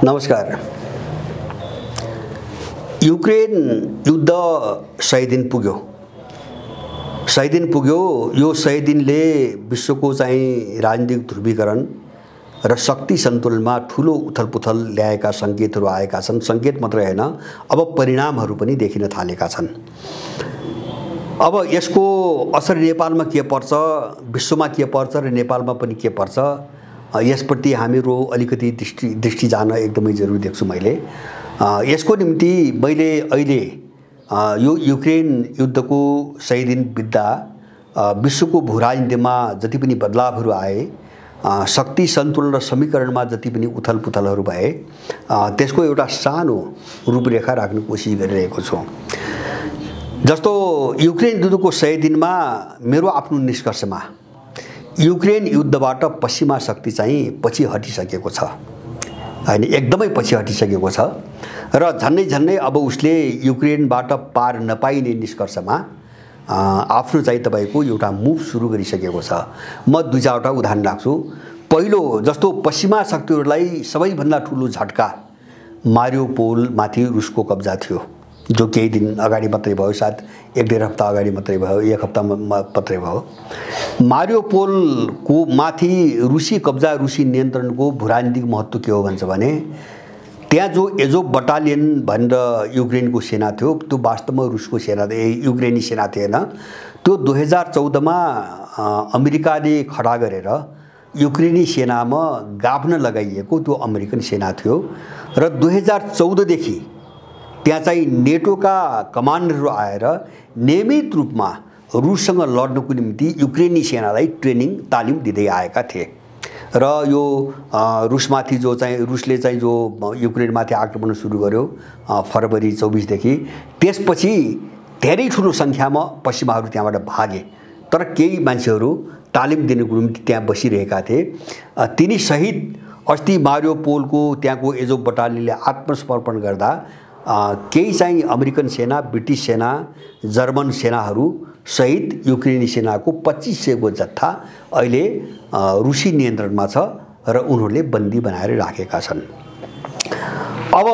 नमस्कार। युक्रेन युद्ध 100 दिन पुग्यो। 100 दिन पुग्यो। यो 100 दिनले विश्वको चाहिँ राजनीतिक ध्रुवीकरण र शक्ति सन्तुलनमा ठूलो उथलपुथल ल्याएका संकेतहरू आएका छन्। संकेत मात्रै हैन, अब परिणामहरू पनि देखिन थालेका छन्। अब यसको असर नेपालमा के पर्छ, विश्वमा के पर्छ र नेपालमा पनि के पर्छ, यसप्रति हामीहरू अलिकति दृष्टि जान एकदमै जरुरी देख्छु मैले। यसको निम्ति मैले अहिले यो युक्रेन युद्धको 100 दिन बित्दा विश्वको भूराजनीतिमा जति पनि बदलावहरू आए, शक्ति सन्तुलन र समीकरणमा जति पनि उथलपुथलहरू भए, त्यसको एउटा सानो रूपरेखा राख्ने कोसिस गरिरहेको छु। जस्तो युक्रेन युद्धको 100 दिनमा मेरो आफ्नो निष्कर्षमा युक्रेन युद्धबाट पश्चिमा शक्ति चाहिँ पछि हटिसकेको छ, हैन, एकदमै पछि हटिसकेको छ र झन्नै अब उसले युक्रेनबाट पार नपाइने निष्कर्षमा आफ्नो चाहिँ तपाईको एउटा मुभ सुरु गरिसकेको छ। म दुई चारवटा उदाहरण राख्छु। पहिलो, जस्तो पश्चिमा शक्तिहरूलाई सबैभन्दा ठूलो झट्का मारिउपोल माथि रुसको कब्जा थियो, जो केही दिन अगाडि मात्रै भयो, सायद 1-1.5 हप्ता अगाडि मात्रै भयो, 1 हप्ता मात्रै भयो। मारिउपोलको माथि रुसी कब्जा, रुसी नियन्त्रणको भूराजनीतिक महत्त्व के हो भन्छ भने, त्यहाँ जो एजोव बटालियन भनेर युक्रेनको सेना थियो, त्यो वास्तवमा रुसको सेना, युक्रेनी सेना थिएन। त्यो 2014 मा अमेरिकाले खडा गरेर युक्रेनी सेनामा गाभ्न लगाइएको त्यो अमेरिकन सेना थियो र 2014 देखि त्यहाँ चाहिँ नेटोका कमान्डरहरू आएर नियमित रूपमा रुससँग लड्नको निम्ति युक्रेनी सेनालाई ट्रेनिङ तालिम दिँदै आएका थिए। र यो रुसमाथि जो चाहिँ रुसले चाहिँ जो युक्रेनमाथि आक्रमण सुरु गर्यो फरवरी 24 देखि, त्यसपछि धेरै ठूलो संख्यामा पश्चिमाहरू त्यहाँबाट भागे, तर केही मान्छेहरू तालिम दिनको निम्ति त्यहाँ बसिरहेका थिए। तिनी सहित अस्ति मारिउपोलको त्यहाँको एजोव बटालियनले आत्मसमर्पण गर्दा केही चाहिँ अमेरिकन सेना, ब्रिटिस सेना, जर्मन सेनाहरू सहित युक्रेनी सेनाको 2500 को जत्था अहिले रुसी नियन्त्रणमा छ र उनीहरूले बन्दी बनाएर राखेका छन्। अब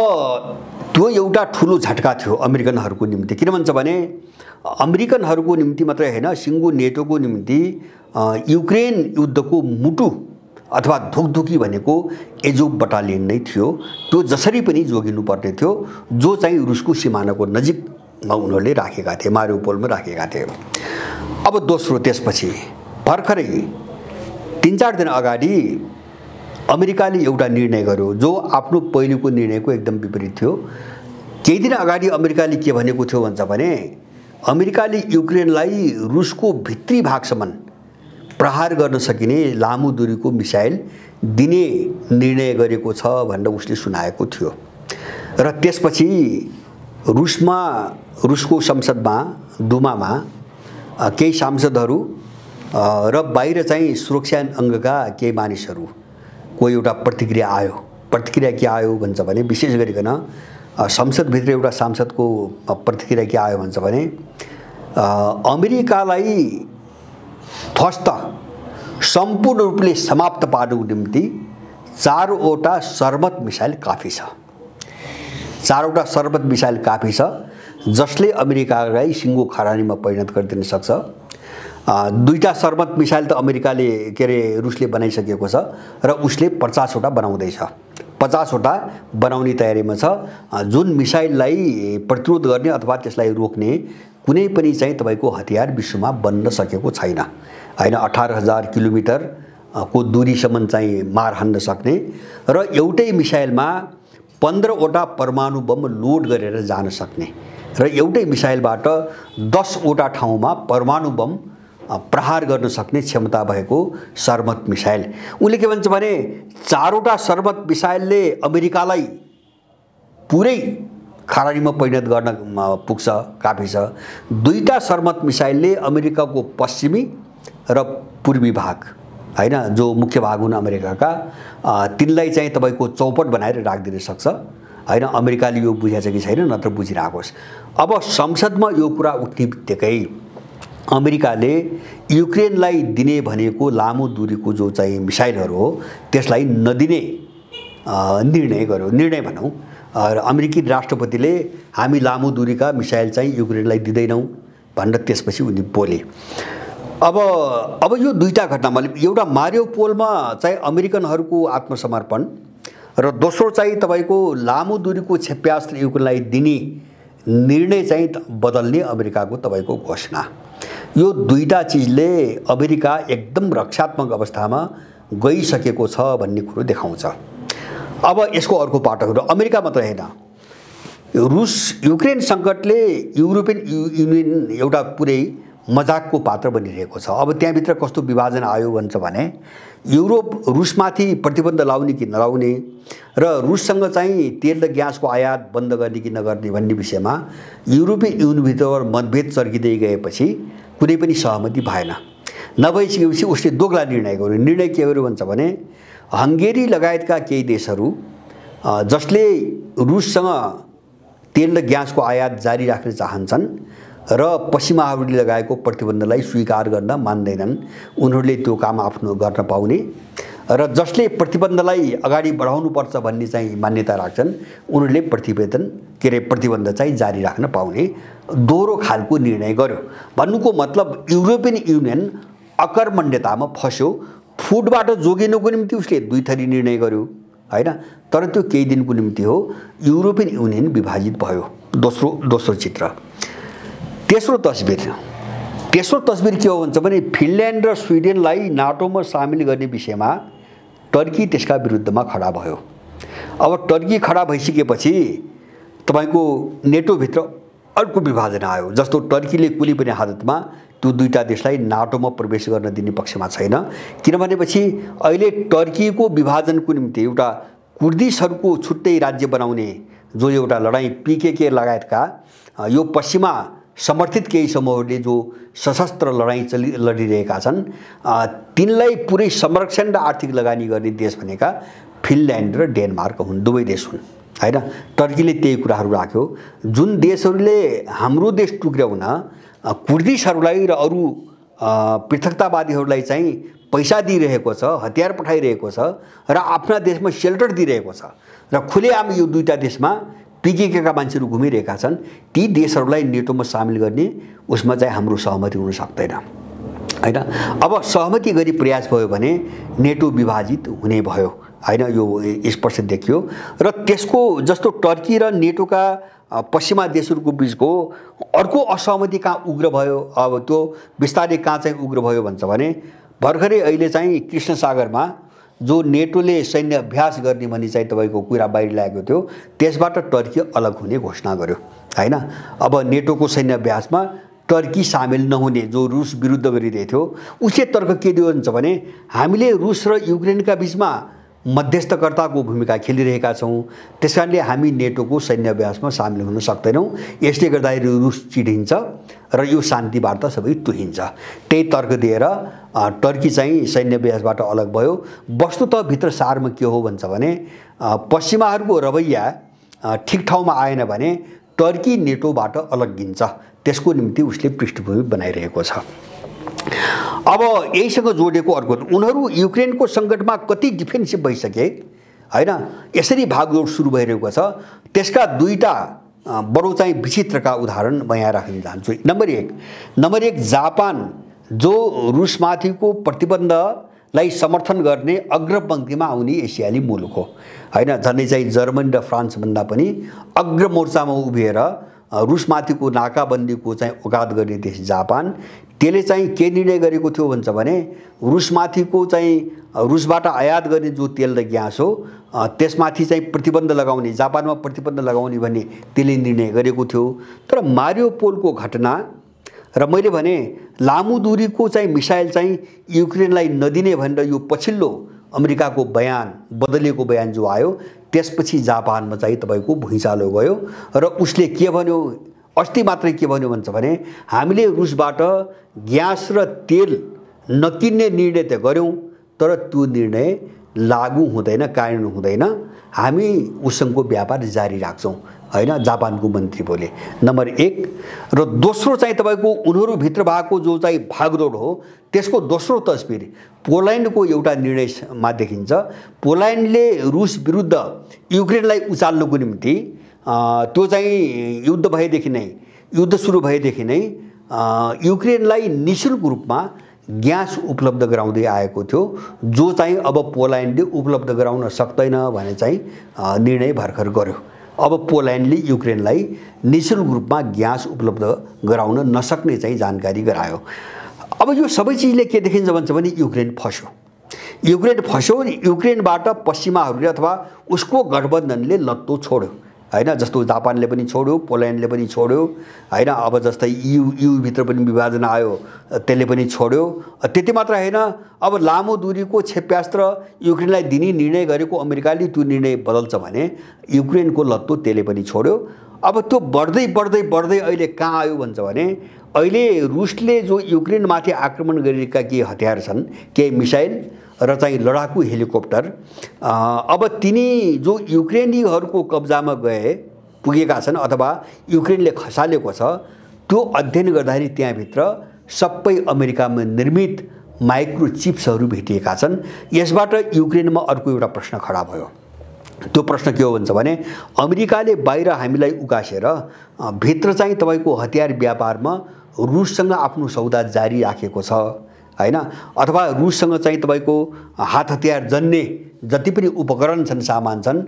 त्यो एउटा ठूलो झट्का थियो अमेरिकनहरूको निम्ति। किन भन्छ भने अमेरिकनहरूको निम्ति मात्रै हैन, सिङ्गो नेटोको निम्ति युक्रेन युद्धको मुटु अथवा धुकधुकी भनेको एजोव बटालियन नै थियो। त्यो जसरी पनि जोगिनु पर्ने थियो, जो चाहिँ रुसको सिमानाको नजिकमा उनीहरूले राखेका थिए, मारिउपोलमा राखेका थिए। अब दोस्रो, त्यसपछि भर्खरै 3-4 दिन अगाडि अमेरिकाले एउटा निर्णय गर्यो जो आफ्नो पहिलेको निर्णयको एकदम विपरीत थियो। केही दिन अगाडि अमेरिकाले के भनेको थियो भन्छ भने, अमेरिकाले युक्रेनलाई रुसको भित्री भागसम्म प्रहार गर्न सकिने लामो दूरीको मिसाइल दिने निर्णय गरेको छ भनेर उसले सुनाएको थियो। र त्यसपछि रुसको संसदमा, दुमामा केही सांसदहरू र बाहिर चाहिँ सुरक्षा अङ्गका केही मानिसहरूको एउटा प्रतिक्रिया आयो। प्रतिक्रिया के आयो भन्छ भने, विशेष गरिकन संसदभित्र एउटा सांसदको प्रतिक्रिया के आयो भन्छ भने, अमेरिकालाई ध्वस्त सम्पूर्ण रूपले समाप्त पार्नको निम्ति 4वटा सर्मत मिसाइल काफी छ। 4वटा सर्मत मिसाइल काफी छ, जसले अमेरिकालाई सिङ्गो खरानीमा परिणत गरिदिन सक्छ। 2टा सर्मत मिसाइल त अमेरिकाले रुसले बनाइसकेको छ र उसले 50वटा बनाउँदैछ। 50वटा बनाउने तयारीमा छ, जुन मिसाइललाई प्रतिरोध गर्ने अथवा त्यसलाई रोक्ने कुनै पनि चाहिँ तपाईको हतियार विश्वमा बन्न सकेको छैन, हैन। 18,000 किलोमिटर को दूरीसम्म चाहिँ मार हान्न सक्ने र एउटै मिसाइलमा 15वटा परमाणु बम लोड गरेर जान सक्ने र एउटै मिसाइलबाट 10वटा ठाउँमा परमाणु बम प्रहार गर्न सक्ने क्षमता भएको सर्मत मिसाइल। उनले के भन्छ भने, 4वटा सर्मत मिसाइलले अमेरिकालाई पुरै खरानीमा परिणत गर्न पुग्छ, काफी छ। 2टा सर्मत मिसाइलले अमेरिकाको पश्चिमी र पूर्वी भाग, हैन, जो मुख्य भाग हुन् अमेरिकाका, तिनलाई चाहिँ तपाईको चौपट बनाएर राखिदिन सक्छ, हैन। अमेरिकाले यो बुझेछ कि छैन, नत्र बुझिराखोस्। अब संसदमा यो कुरा उठ्ने बित्तिकै अमेरिकाले युक्रेनलाई दिने भनेको लामो दूरीको जो चाहिँ मिसाइलहरू हो, त्यसलाई नदिने निर्णय गर्यो। निर्णय भनौँ, अमेरिकी राष्ट्रपतिले हामी लामो दूरीका मिसाइल चाहिँ युक्रेनलाई दिँदैनौँ भनेर त्यसपछि उनी बोले। अब यो दुईटा घटनामा एउटा मारियोपोलमा चाहिँ अमेरिकनहरूको आत्मसमर्पण र दोस्रो चाहिँ तपाईँको लामो दूरीको क्षेप्यास्त्र युक्रेनलाई दिने निर्णय चाहिँ बदल्ने अमेरिकाको तपाईँको घोषणा, यो दुईटा चिजले अमेरिका एकदम रक्षात्मक अवस्थामा गइसकेको छ भन्ने कुरो देखाउँछ। अब यसको अर्को पाटोहरू अमेरिका मात्र होइन, रुस युक्रेन सङ्कटले युरोपियन युनियन एउटा पुरै मजाकको पात्र बनिरहेको छ। अब त्यहाँभित्र कस्तो विभाजन आयो भन्छ भने युरोप रुसमाथि प्रतिबन्ध लाउने कि नलाउने र रुससँग चाहिँ तेल र ग्यासको आयात बन्द गर्ने कि नगर्ने भन्ने विषयमा युरोपियन युनियनभित्र मतभेद चर्किँदै गएपछि कुनै पनि सहमति भएन। नभइसकेपछि उसले दोग्ला निर्णय गर्यो। निर्णय के गर्यो भन्छ भने हङ्गेरी लगायतका केही देशहरू जसले रुससँग तेल र ग्यासको आयात जारी राख्न चाहन्छन् र पश्चिमाहरूले लगाएको प्रतिबन्धलाई स्वीकार गर्न मान्दैनन्, उनीहरूले त्यो काम आफ्नो गर्न पाउने र जसले प्रतिबन्धलाई अगाडि बढाउनुपर्छ भन्ने चाहिँ मान्यता राख्छन् उनीहरूले प्रतिबन्ध चाहिँ जारी राख्न पाउने दोहोरो खालको निर्णय गर्यो। भन्नुको मतलब युरोपियन युनियन अकर्मण्यतामा फस्यो। फुटबाट जोगिनुको निम्ति उसले दुई थरी निर्णय गर्यो हैन, तर त्यो केही दिनको निम्ति हो। युरोपियन युनियन विभाजित भयो। दोस्रो चित्र। तेस्रो तस्बिर के हो भन्छ भने फिनल्यान्ड र स्विडेनलाई नाटोमा सामेल गर्ने विषयमा टर्की त्यसका विरुद्धमा खडा भयो। अब टर्की खडा भइसकेपछि तपाईको नेटोभित्र अर्को विभाजन आयो। जस्तो टर्कीले कुनै पनि हालतमा त्यो दुईटा देशलाई नाटोमा प्रवेश गर्न दिने पक्षमा छैन, किनभनेपछि अहिले टर्कीको विभाजनको निम्ति एउटा कुर्दिसहरूको छुट्टै राज्य बनाउने जो एउटा लडाईँ पीकेके लगायतका यो पश्चिमा समर्थित केही समूहहरूले जो सशस्त्र लडाईँ लडिरहेका छन् तिनलाई पुरै संरक्षण र आर्थिक लगानी गर्ने देश भनेका फिनल्यान्ड र डेनमार्क हुन्, दुवै देश हुन् हैन। टर्कीले त्यही कुराहरू राख्यो। जुन देशहरूले हाम्रो देश टुक्र्याउन कुर्दिसहरूलाई र अरू पृथकतावादीहरूलाई चाहिँ पैसा दिइरहेको छ, हतियार पठाइरहेको छ र आफ्ना देशमा सेल्टर दिइरहेको छ र खुलेआम यो दुईटा देशमा पीकेकेका मान्छेहरू घुमिरहेका छन्, ती देशहरूलाई नेटोमा सामेल गर्ने उसमा चाहिँ हाम्रो सहमति हुन सक्दैन हैन। अब सहमति गरी प्रयास भयो भने नेटो विभाजित हुने भयो हैन, यो स्पष्ट देखियो। र त्यसको जस्तो टर्की र नेटोका पश्चिमा देशहरूको बीचको अर्को असहमति कहाँ उग्र भयो, अब त्यो बिस्तारै कहाँ चाहिँ उग्र भयो भन्छ भने भर्खरै अहिले चाहिँ कृष्ण सागरमा जो नेटोले सैन्य अभ्यास गर्ने भनी चाहिँ तपाईको कुरा बाहिर लागेको थियो, त्यसबाट टर्की अलग हुने घोषणा गर्यो हैन। अब नेटोको सैन्य अभ्यासमा टर्की सामेल नहुने जो रुस विरुद्ध गरिरहेको थियो, उसले तर्क के दियो भन्छ भने हामीले रुस र युक्रेनका बीचमा मध्यस्थकर्ताको भूमिका खेलिरहेका छौँ, त्यसकारणले हामी नेटोको सैन्य अभ्यासमा सामेल हुन सक्दैनौँ। यसले गर्दाखेरि रुस चिढिन्छ र यो शान्ति वार्ता सबै तुहिन्छ। त्यही तर्क दिएर टर्की चाहिँ सैन्य अभ्यासबाट अलग भयो। वस्तुतः भित्र सारमा के हो भन्छ भने पश्चिमाहरूको रवैया ठिक ठाउँमा आएन भने टर्की नेटोबाट अलग गिन्छ, त्यसको निम्ति उसले पृष्ठभूमि बनाइरहेको छ। अब यहीसँग जोडेको अर्को, उनीहरू युक्रेनको सङ्कटमा कति डिफेन्सिभ भइसके हैन, यसरी भागदौड सुरु भइरहेको छ। त्यसका दुईटा बडो चाहिँ विचित्रका उदाहरण म यहाँ राख्न चाहन्छु। नम्बर एक जापान जो रुसमाथिको प्रतिबन्धलाई समर्थन गर्ने अग्रपङ्क्तिमा आउने एसियाली मुलुक हो हैन। झन्डै चाहिँ जर्मनी र फ्रान्सभन्दा पनि अग्रमोर्चामा उभिएर रुसमाथिको नाकाबन्दीको चाहिँ औकात गर्ने देश जापान, त्यसले चाहिँ के निर्णय गरेको थियो भन्छ भने रुसमाथिको चाहिँ रुसबाट आयात गर्ने जो तेल र ग्यास हो त्यसमाथि चाहिँ प्रतिबन्ध लगाउने, जापानमा प्रतिबन्ध लगाउने भन्ने त्यसले निर्णय गरेको थियो। तर मारियोपोलको घटना र मैले भने लामो दूरीको चाहिँ मिसाइल चाहिँ युक्रेनलाई नदिने भनेर यो पछिल्लो अमेरिकाको बयान, बदलिएको बयान जो आयो, त्यसपछि जापानमा चाहिँ तपाईको भुइँचालो गयो र उसले के भन्यो, अस्ति मात्रै के भन्यो भन्छ भने हामीले रुसबाट ग्यास र तेल नकिन्ने निर्णय त गर्यौं, तर त्यो निर्णय लागू हुँदैन, कार्यान्वयन हुँदैन, हामी उसँगको व्यापार जारी राख्छौँ हैन, जापानको मन्त्री बोले। नम्बर 1 र दोस्रो चाहिँ तपाईको उनीहरू भित्र भएको जो चाहिँ भागदौड हो त्यसको दोस्रो तस्बिर पोल्यान्डको एउटा निर्णयमा देखिन्छ। पोल्यान्डले रुस विरुद्ध युक्रेनलाई उचाल्नको निम्ति त्यो चाहिँ युद्ध सुरु भएदेखि नै युक्रेनलाई निःशुल्क रूपमा ग्यास उपलब्ध गराउँदै आएको थियो, जो चाहिँ अब पोल्यान्डले उपलब्ध गराउन सक्दैन भने चाहिँ निर्णय भर्खर गर्यो। अब पोल्यान्डले युक्रेनलाई निःशुल्क रूपमा ग्यास उपलब्ध गराउन नसक्ने चाहिँ जानकारी गरायो। अब यो सबै चिजले के देखिन्छ भन्छ भने युक्रेन फस्यो। युक्रेनबाट पश्चिमाहरूले अथवा उसको गठबन्धनले लत्तो छोड्यो हैन, जस्तो जापानले पनि छोड्यो, पोल्यान्डले पनि छोड्यो हैन। अब जस्तै EU भित्र पनि विभाजन आयो, त्यसले पनि छोड्यो। त्यति मात्र हैन, अब लामो दूरीको क्षेप्यास्त्र युक्रेनलाई दिने निर्णय गरेको अमेरिकाले त्यो निर्णय बदल्छ भने युक्रेनको लत्तो त्यसले पनि छोड्यो। अब त्यो बढ्दै बढ्दै बढ्दै अहिले कहाँ आयो भन्छ भने अहिले रुसले जो युक्रेनमाथि आक्रमण गरिरहेका केही हतियार छन्, केही मिसाइल र चाहिँ लडाकु हेलिकप्टर, अब तिनी जो युक्रेनीहरूको कब्जामा पुगेका छन् अथवा युक्रेनले खसालेको छ, त्यो अध्ययन गर्दाखेरि त्यहाँभित्र सबै अमेरिकामा निर्मित माइक्रोचिप्सहरू भेटिएका छन्। यसबाट युक्रेनमा अर्को एउटा प्रश्न खडा भयो। त्यो प्रश्न के हो भन्छ भने अमेरिकाले बाहिर हामीलाई उकासेर भित्र चाहिँ तपाईको हतियार व्यापारमा रुससँग आफ्नो सौदा जारी राखेको छ हैन, अथवा रुससँग चाहिँ तपाईको हात हतियार जन्ने जति पनि उपकरण छन्, सामान छन्,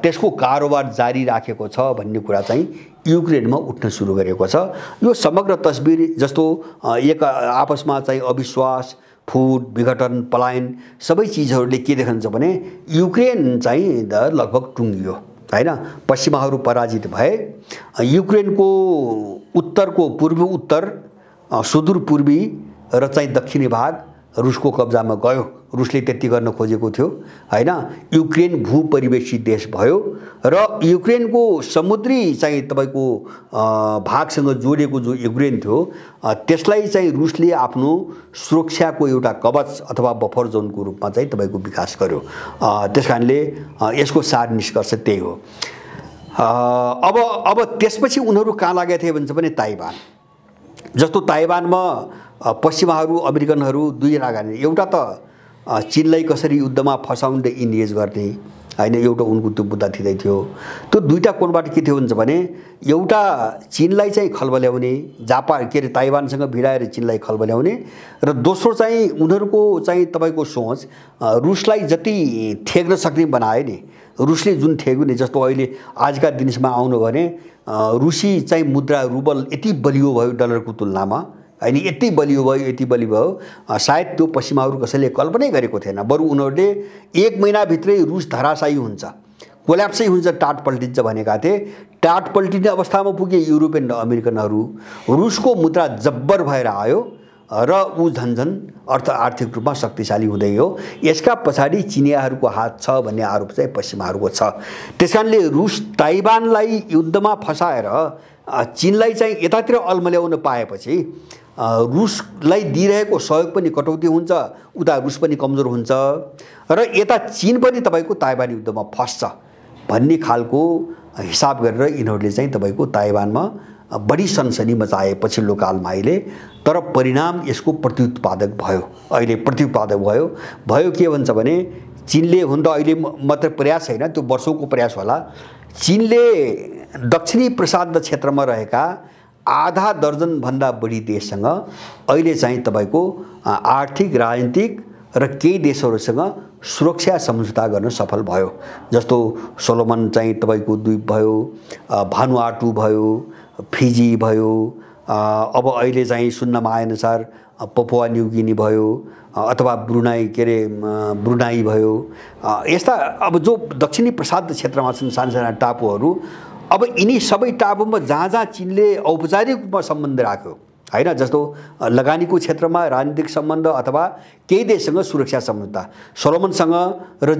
त्यसको कारोबार जारी राखेको छ भन्ने कुरा चाहिँ युक्रेनमा उठ्न सुरु गरेको छ। यो समग्र तस्बिर जस्तो एक आपसमा चाहिँ अविश्वास, फुट, विघटन, पलायन सबै चिजहरूले के देखाउँछ भने युक्रेन चाहिँ लगभग टुङ्गियो हैन। पश्चिमाहरू पराजित भए, युक्रेनको उत्तरको पूर्वी उत्तर, सुदूरपूर्वी र चाहिँ दक्षिणी भाग रुसको कब्जामा गयो। रुसले त्यति गर्न खोजेको थियो हैन। युक्रेन भूपरिवेशी देश भयो र युक्रेनको समुद्री चाहिँ तपाईको भागसँग जोडिएको जो युक्रेन थियो त्यसलाई चाहिँ रुसले आफ्नो सुरक्षाको एउटा कवच अथवा बफर जोनको रूपमा चाहिँ तपाईको विकास गर्यो। त्यसकारणले यसको सार निष्कर्ष त्यही हो। अब त्यसपछि उनीहरू कहाँ लागेका थिए भन्छ भने ताइवान। जस्तो ताइवानमा पश्चिमाहरू अमेरिकनहरू दुई रागाने, एउटा त चीनलाई कसरी युद्धमा फसाउने इन्गेज गर्ने हैन, एउटा उनको त्यो मुद्दा थिँदै थियो। त्यो दुईटा कोणबाट के थियो भन्छ भने एउटा चीनलाई चाहिँ खलबल्याउने, ताइवानसँग भिडाएर चीनलाई खलबल्याउने, र दोस्रो चाहिँ उनीहरूको चाहिँ तपाईको सोच रुसलाई जति थेग्न सक्ने बनाए नि, रुसले जुन थेग्यो नि, जस्तो अहिले आजका दिनसम्म आउनु भने रुसी चाहिँ मुद्रा रुबल यति बलियो भयो डलरको तुलनामा हैन, यति बलियो भयो सायद त्यो पश्चिमाहरू कसैले कल्पनै गरेको थिएन। बरु उनीहरूले 1 महिनाभित्रै रुस धराशायी हुन्छ, कोल्याप्सै हुन्छ, टाट पल्टिन्छ भनेका थिए। टाट पल्टिने अवस्थामा पुगे युरोपियन र अमेरिकनहरू। रुसको मुद्रा जब्बर भएर आयो र ऊ झन्झन आर्थिक रूपमा शक्तिशाली हुँदै हो। यसका पछाडि चिनियाहरूको हात छ भन्ने आरोप चाहिँ पश्चिमाहरूको छ। त्यसकारणले रुस ताइवानलाई युद्धमा फसाएर चीनलाई चाहिँ यतातिर अल्मल्याउन पाएपछि रुसलाई दिइरहेको सहयोग पनि कटौती हुन्छ, उता रुस पनि कमजोर हुन्छ र यता चीन पनि तपाईको ताइवान युद्धमा फस्छ भन्ने खालको हिसाब गरेर यिनीहरूले चाहिँ तपाईको ताइवानमा बढी सनसनी मचाए पछिल्लो कालमा अहिले। तर परिणाम यसको प्रत्युत्पादक भयो के भन्छ भने चीनले हुन त अहिले मात्र प्रयास हैन, त्यो वर्षौंको प्रयास होला। चीनले दक्षिणी प्रशान्त क्षेत्रमा रहेका आधा दर्जन भन्दा बढी देशसँग अहिले चाहिँ तपाईको आर्थिक, राजनीतिक र केही देशहरूसँग सुरक्षा सम्झौता गर्न सफल भयो। जस्तो सोलोमन चाहिँ तपाईको द्वीप भयो, भानुआटु भयो, फिजी भयो, अब अहिले चाहिँ सुन्नमा आएअनुसार पपुवा न्युगिनी भयो अथवा ब्रुनाई भयो। यस्ता अब जो दक्षिणी प्रशान्त क्षेत्रमा छन् साना टापुहरू, अब यिनी सबै टापुमा जहाँ चीनले औपचारिक रूपमा सम्बन्ध राख्यो हैन, जस्तो लगानीको क्षेत्रमा राजनीतिक सम्बन्ध अथवा केही देशसँग सुरक्षा सम्झौता, सोलोमनसँग र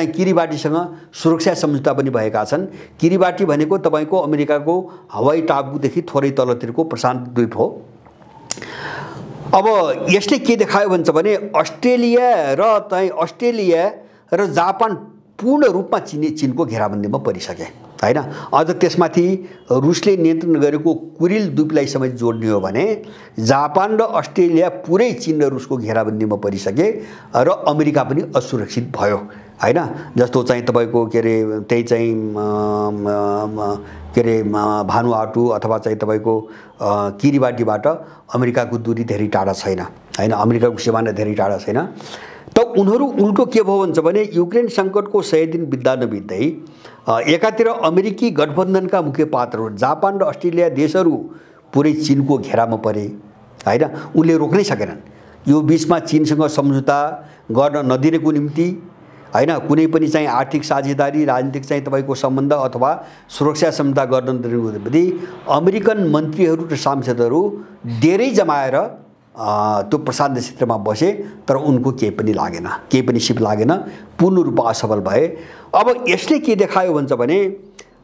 किरिबाटीसँग सुरक्षा सम्झौता पनि भएका छन्। किरिबाटी भनेको तपाईको अमेरिकाको हवाई टापुदेखि थोरै तलतिरको प्रशान्त द्वीप हो। अब यसले के देखायो भन्छ भने अस्ट्रेलिया र जापान पूर्ण रूपमा चीनको घेराबन्दीमा परिसके हैन। अझ त्यसमाथि रुसले नियन्त्रण गरेको कुरिल द्वीपलाई समेत जोड्ने हो भने जापान र अस्ट्रेलिया पुरै चीन र रुसको घेराबन्दीमा परिसके र अमेरिका पनि असुरक्षित भयो हैन। जस्तो चाहिँ तपाईको के रे त्यही चाहिँ के रे भानुआटु अथवा चाहिँ तपाईको किरिबाटीबाट अमेरिकाको दूरी धेरै टाढा छैन हैन, अमेरिकाको सिमाना धेरै टाढा छैन। त उनीहरू उल्टो के भयो भन्छ भने युक्रेन सङ्कटको 100 दिन बित्दा नबित्दै एकातिर अमेरिकी गठबन्धनका मुख्य पात्रहरू जापान र अस्ट्रेलिया देशहरू पुरै चीनको घेरामा परे हैन। उनले रोक्नै सकेनन्। यो बीचमा चीनसँग सम्झौता गर्न नदिनेको निम्ति हैन, कुनै पनि चाहिँ आर्थिक साझेदारी राजनीतिक चाहिँ तपाईको सम्बन्ध अथवा सुरक्षा सम्झौता गर्न नदिनेको निम्ति अमेरिकन मन्त्रीहरू र सांसदहरू धेरै जमाएर त्यो प्रशान्त क्षेत्रमा बसे, तर उनको केही पनि लागेन, केही पनि सिप लागेन, पूर्ण रूपमा असफल भए। अब यसले के देखायो भन्छ भने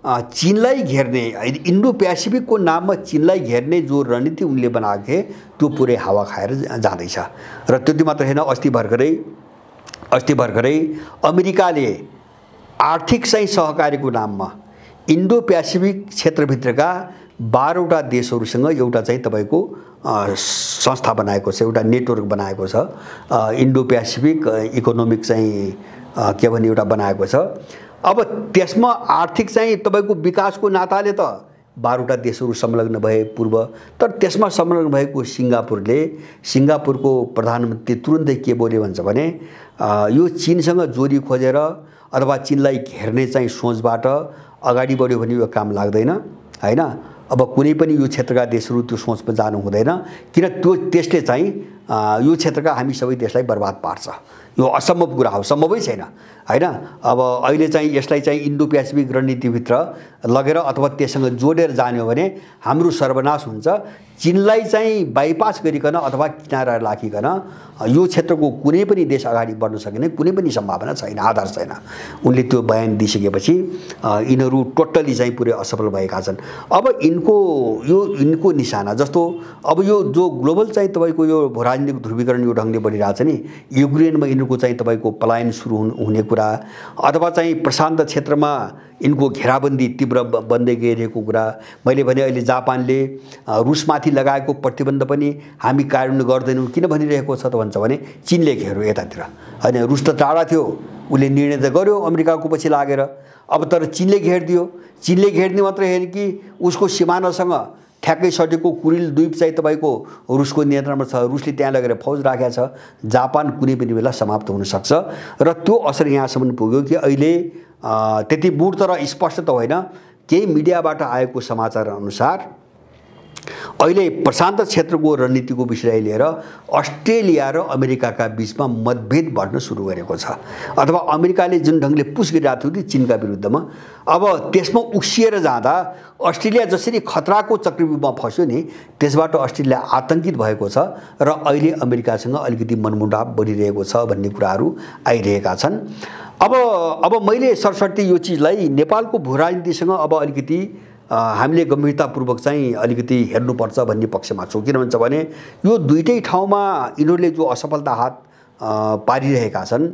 चीनलाई घेर्ने इन्डो पेसिफिकको नाममा चीनलाई घेर्ने जो रणनीति उनले बनाएको थिए त्यो पुरै हावा खाएर जाँदैछ। र त्यति मात्र हैन, अस्ति भर्खरै अमेरिकाले आर्थिक चाहिँ सहकारीको नाममा इन्डो पेसिफिक क्षेत्रभित्रका 12 वटा देशहरूसँग एउटा चाहिँ तपाईको संस्था बनाएको छ, एउटा नेटवर्क बनाएको छ, इन्डो पेसिफिक इकोनोमिक चाहिँ के भन्ने एउटा बनाएको छ। अब त्यसमा आर्थिक चाहिँ तपाईको विकासको नाताले त 12 वटा देशहरू संलग्न भए पूर्व, तर त्यसमा संलग्न भएको सिङ्गापुरको प्रधानमन्त्री तुरुन्तै के बोल्यो भन्छ भने यो चीनसँग जोडी खोजेर अथवा चीनलाई घेर्ने चाहिँ सोचबाट अगाडि बढ्यो भने यो काम लाग्दैन हैन। अब कुनै पनि यो क्षेत्रका देशहरू त्यो सोचमा जानु हुँदैन, किन त्यसले चाहिँ यो क्षेत्रका हामी सबै देशलाई बर्बाद पार्छ। यो असम्भव कुरा हो, सम्भवै छैन हैन। अब अहिले चाहिँ यसलाई चाहिँ इन्डो पेसिफिक रणनीतिभित्र लगेर अथवा त्यससँग जोडेर जाने हो भने हाम्रो सर्वनाश हुन्छ। चीनलाई चाहिँ बाइपास गरिकन अथवा किनारा राखिकन यो क्षेत्रको कुनै पनि देश अगाडि बढ्न सकिने कुनै पनि सम्भावना छैन, आधार छैन। उनले त्यो बयान दिइसकेपछि यिनीहरू टोटली चाहिँ पुरै असफल भएका छन्। अब यिनको निशाना जस्तो अब यो जो ग्लोबल चाहिँ तपाईको यो राजनीतिक ध्रुवीकरण यो ढङ्गले बढिरहेछ नि, युक्रेनमा यिनको चाहिँ तपाईको पलायन सुरु हुने कुरा अथवा चाहिँ प्रशान्त क्षेत्रमा यिनको घेराबन्दी तीव्र बन्दै गइरहेको कुरा, मैले भने अहिले जापानले रुसमाथि लगाएको प्रतिबन्ध पनि हामी कार्यान्वयन गर्दैनौँ किन भनिरहेको छ त भन्छ भने चीनले घेर्यो यतातिर हैन। रुस त टाढा थियो, उसले निर्णय त गर्यो अमेरिकाको पछि लागेर, अब तर चीनले घेरिदियो। चीनले घेर्ने मात्रै होइन कि उसको सिमानासँग ठ्याक्कै सटेको कुरिल द्वीप चाहिँ तपाईको रुसको नियन्त्रणमा छ, रुसले त्यहाँ लगेर फौज राखेको छ। जापान कुनै पनि बेला समाप्त हुन सक्छ र त्यो असर यहाँसम्म पुग्यो कि अहिले त्यति मूर्त र स्पष्ट त होइन, केही मिडियाबाट आएको समाचार अनुसार अहिले प्रशान्त क्षेत्रको रणनीतिको विषयलाई लिएर अस्ट्रेलिया र अमेरिकाका बीचमा मतभेद बढ्न सुरु गरेको छ। अथवा अमेरिकाले जुन ढङ्गले पुस गरिरहेको थियो चीनका विरुद्धमा, अब त्यसमा उक्सिएर जाँदा अस्ट्रेलिया जसरी खतराको चक्रव्यूहमा फस्यो नि, त्यसबाट अस्ट्रेलिया आतंकित भएको छ र अहिले अमेरिकासँग अलिकति मनमुटाव बढिरहेको छ भन्ने कुराहरू आइरहेका छन्। अब मैले सरसर्ती यो चिजलाई नेपालको भूराजनीतिसँग अब अलिकति हामीले गम्भीरतापूर्वक चाहिँ अलिकति हेर्नुपर्छ भन्ने पक्षमा छु। किन भन्छ भने यो दुईटै ठाउँमा यिनीहरूले जो असफलता हात पारिरहेका छन्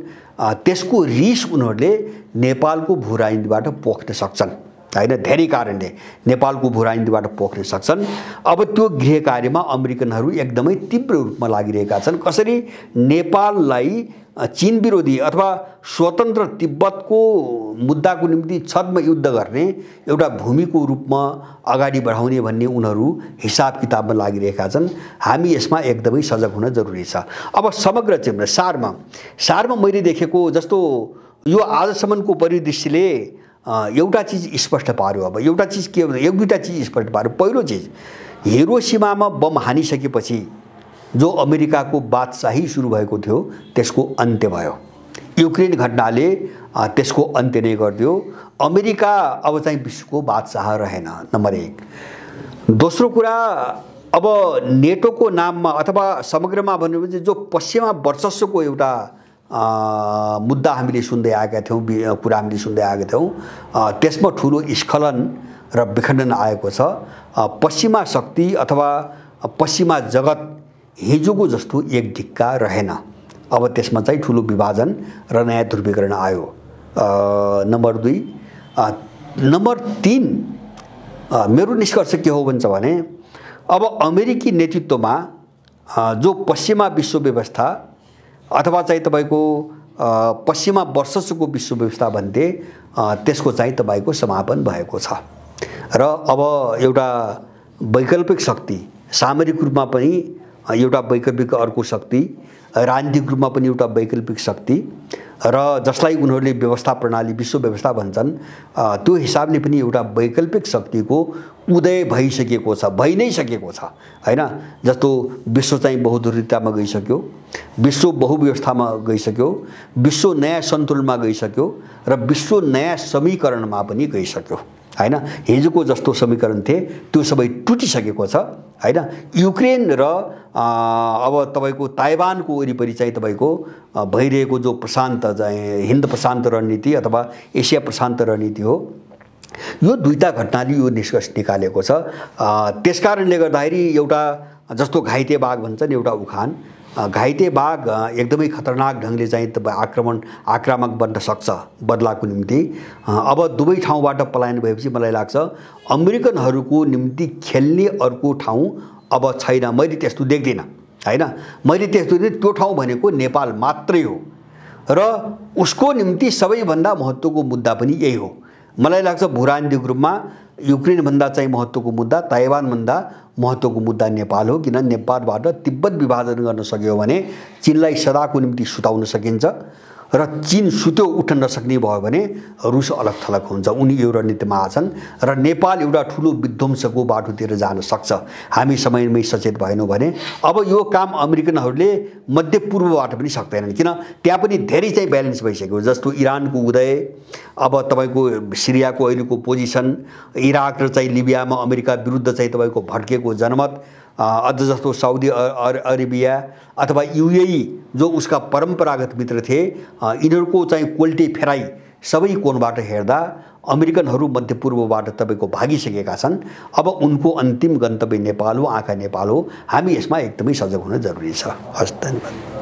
त्यसको रिस उनीहरूले नेपालको भूराजनीतिबाट पोख्न सक्छन् हैन। धेरै कारणले नेपालको भूराजनीतिबाट पोख्न सक्छन्। अब त्यो गृह कार्यमा अमेरिकनहरू एकदमै तीव्र रूपमा लागिरहेका छन्। कसरी नेपाललाई चीन विरोधी अथवा स्वतन्त्र तिब्बतको मुद्दाको निम्ति छद्म युद्ध गर्ने एउटा भूमिको रूपमा अगाडि बढाउने भन्ने उनीहरू हिसाब किताबमा लागिरहेका छन्। हामी यसमा एकदमै सजग हुन जरुरी छ। अब समग्र चाहिँ सारमा मैले देखेको जस्तो यो आजसम्मको परिदृश्यले एउटा चीज स्पष्ट पार्यो। अब एउटा चीज के हो, एक दुईटा चीज स्पष्ट पार्यो। पहिलो चीज, हिरोशिमामा बम हानिसकेपछि जो अमेरिकाको बादशाही सुरु भएको थियो त्यसको अन्त्य भयो। युक्रेन घटनाले त्यसको अन्त्य नै गरिदियो। अमेरिका अब चाहिँ विश्वको बादशाह रहेन, नम्बर 1। दोस्रो कुरा, अब नेटोको नाममा अथवा समग्रमा भन्नु भने जो पश्चिमा वर्चस्वको एउटा मुद्दा हामीले सुन्दै आएका थियौँ, कुरा हामीले सुन्दै आएका थियौँ, त्यसमा ठुलो स्खलन र विखण्डन आएको छ। पश्चिमा शक्ति अथवा पश्चिमा जगत हिजोको जस्तो एक ढिक्का रहेन। अब त्यसमा चाहिँ ठुलो विभाजन र नयाँ ध्रुवीकरण आयो। नम्बर 2। नम्बर 3 मेरो निष्कर्ष के हो भन्छ भने अब अमेरिकी नेतृत्वमा जो पश्चिमा विश्व व्यवस्था अथवा चाहिँ तपाईको पश्चिमा वर्चस्वको विश्व व्यवस्था भन्थे त्यसको चाहिँ तपाईको समापन भएको छ र अब एउटा वैकल्पिक शक्ति सामरिक रूपमा पनि एउटा वैकल्पिक अर्को शक्ति, राजनीतिक रूपमा पनि एउटा वैकल्पिक शक्ति र जसलाई उनीहरूले व्यवस्था प्रणाली विश्व व्यवस्था भन्छन् त्यो हिसाबले पनि एउटा वैकल्पिक शक्तिको उदय भइसकेको छ, भइ नै सकेको छ हैन। जस्तो विश्व चाहिँ बहुध्रुवीयतामा गइसक्यो, विश्व बहुव्यवस्थामा गइसक्यो, विश्व नयाँ सन्तुलनमा गइसक्यो र विश्व नयाँ समीकरणमा पनि गइसक्यो हैन। हिजोको जस्तो समीकरण थिए त्यो सबै टुटिसकेको छ हैन। युक्रेन र अब तपाईको ताइवानको वरिपरि चाहिँ तपाईको भइरहेको जो प्रशान्त चाहिँ हिन्द प्रशान्त रणनीति अथवा एसिया प्रशान्त रणनीति हो, यो दुईटा घटनाले यो निष्कर्ष निकालेको छ। त्यसकारणले गर्दाखेरि एउटा जस्तो घाइते बाघ भन्छन् एउटा उखान, घाइते बाघ एकदमै खतरनाक ढङ्गले चाहिँ आक्रामक बन्न सक्छ बदलाको निम्ति। अब दुवै ठाउँबाट पलायन भएपछि मलाई लाग्छ अमेरिकनहरूको निम्ति खेल्ने अर्को ठाउँ अब छैन। मैले त्यस्तो देख्दिनँ हैन। मैले त्यस्तो त्यो ठाउँ भनेको नेपाल मात्रै हो र उसको निम्ति सबैभन्दा महत्त्वको मुद्दा पनि यही हो। मलाई लाग्छ भूराजनीतिक रूपमा युक्रेनभन्दा चाहिँ महत्त्वको मुद्दा, ताइवानभन्दा महत्त्वको मुद्दा नेपाल हो। किन नेपालबाट तिब्बत विभाजन गर्न सक्यो भने चीनलाई सदाको निम्ति सुताउन सकिन्छ र चीन सुत्यो उठ्न नसक्ने भयो भने रुस अलग थलग हुन्छ। उनी यो रणनीतिमा आछन् र नेपाल एउटा ठुलो विध्वंसको बाटोतिर जान सक्छ हामी समयमै सचेत भएनौँ भने। अब यो काम अमेरिकनहरूले मध्यपूर्वबाट पनि सक्दैनन् किन त्यहाँ पनि धेरै चाहिँ ब्यालेन्स भइसक्यो। जस्तो इरानको उदय, अब तपाईको सिरियाको अहिलेको पोजिसन, इराक र चाहिँ लिबियामा अमेरिका विरुद्ध चाहिँ तपाईको भड्केको जनमत, अझ जस्तो साउदी अरेबिया अथवा युएई जो उसका परम्परागत मित्र थिए, यिनीहरूको चाहिँ कोल्टे फेराई सबै कोणबाट हेर्दा अमेरिकनहरू मध्यपूर्वबाट तपाईको भागिसकेका छन्। अब उनको अन्तिम गन्तव्य नेपाल हो, आँखा नेपाल हो। हामी यसमा एकदमै सजग हुन जरुरी छ। हस्, धन्यवाद।